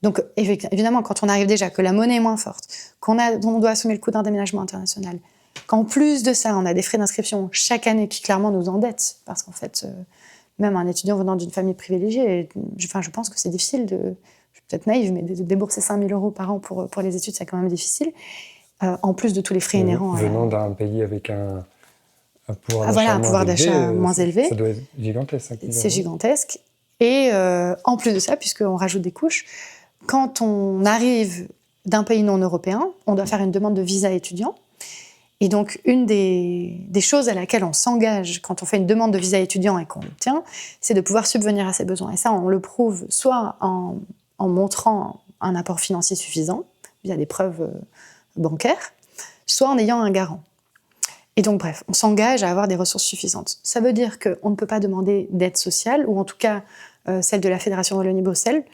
Donc, évidemment, quand on arrive déjà que la monnaie est moins forte, on doit assumer le coût d'un déménagement international, qu'en plus de ça, on a des frais d'inscription chaque année qui clairement nous endettent, parce qu'en fait, même un étudiant venant d'une famille privilégiée, je pense que c'est difficile je suis peut-être naïve, mais de débourser 5 000 € par an pour les études, c'est quand même difficile. En plus de tous les frais inhérents. Venant d'un pays avec un pouvoir d'achat moins élevé. Ça doit être gigantesque, 5 000 C'est €. gigantesque. Et en plus de ça, puisqu'on rajoute des couches, quand on arrive d'un pays non européen, on doit faire une demande de visa étudiant. Et donc, une des choses à laquelle on s'engage quand on fait une demande de visa étudiant et qu'on l'obtient, c'est de pouvoir subvenir à ses besoins. Et ça, on le prouve soit en montrant un apport financier suffisant, via des preuves bancaires, soit en ayant un garant. Et donc, bref, on s'engage à avoir des ressources suffisantes. Ça veut dire qu'on ne peut pas demander d'aide sociale, ou en tout cas celle de la Fédération Wallonie-Bruxelles,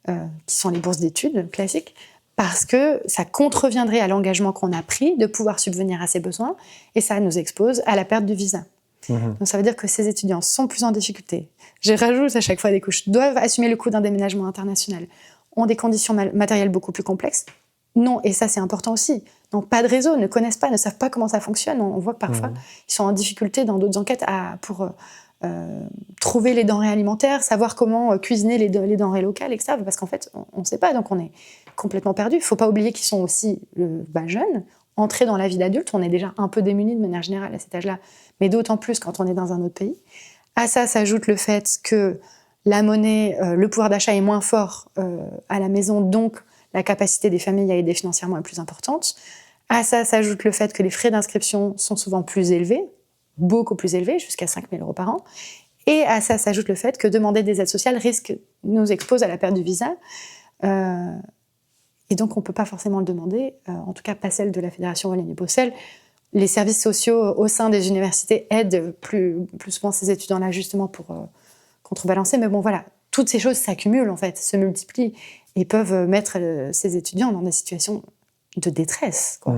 qui sont les bourses d'études classiques, parce que ça contreviendrait à l'engagement qu'on a pris de pouvoir subvenir à ses besoins, et ça nous expose à la perte du visa. Donc ça veut dire que ces étudiants sont plus en difficulté. Je rajoute à chaque fois des couches, doivent assumer le coût d'un déménagement international, ont des conditions matérielles beaucoup plus complexes. Non, et ça c'est important aussi, n'ont pas de réseau, ne connaissent pas, ne savent pas comment ça fonctionne. On voit que parfois ils sont en difficulté dans d'autres enquêtes pour trouver les denrées alimentaires, savoir comment cuisiner les denrées locales, etc. Parce qu'en fait, on ne sait pas, donc on est complètement perdu. Il ne faut pas oublier qu'ils sont aussi jeunes, entrés dans la vie d'adulte. On est déjà un peu démunis de manière générale à cet âge-là, mais d'autant plus quand on est dans un autre pays. À ça s'ajoute le fait que la monnaie, le pouvoir d'achat est moins fort à la maison, donc la capacité des familles à aider financièrement est plus importante. À ça s'ajoute le fait que les frais d'inscription sont souvent plus élevés, beaucoup plus élevés, jusqu'à 5 000 € par an. Et à ça s'ajoute le fait que demander des aides sociales nous expose à la perte du visa. Et donc, on ne peut pas forcément le demander, en tout cas pas celle de la Fédération Wallonie-Bruxelles. Les services sociaux au sein des universités aident plus souvent ces étudiants-là, justement pour contrebalancer. Mais bon, voilà, toutes ces choses s'accumulent, en fait, se multiplient et peuvent mettre ces étudiants dans des situations de détresse, quoi.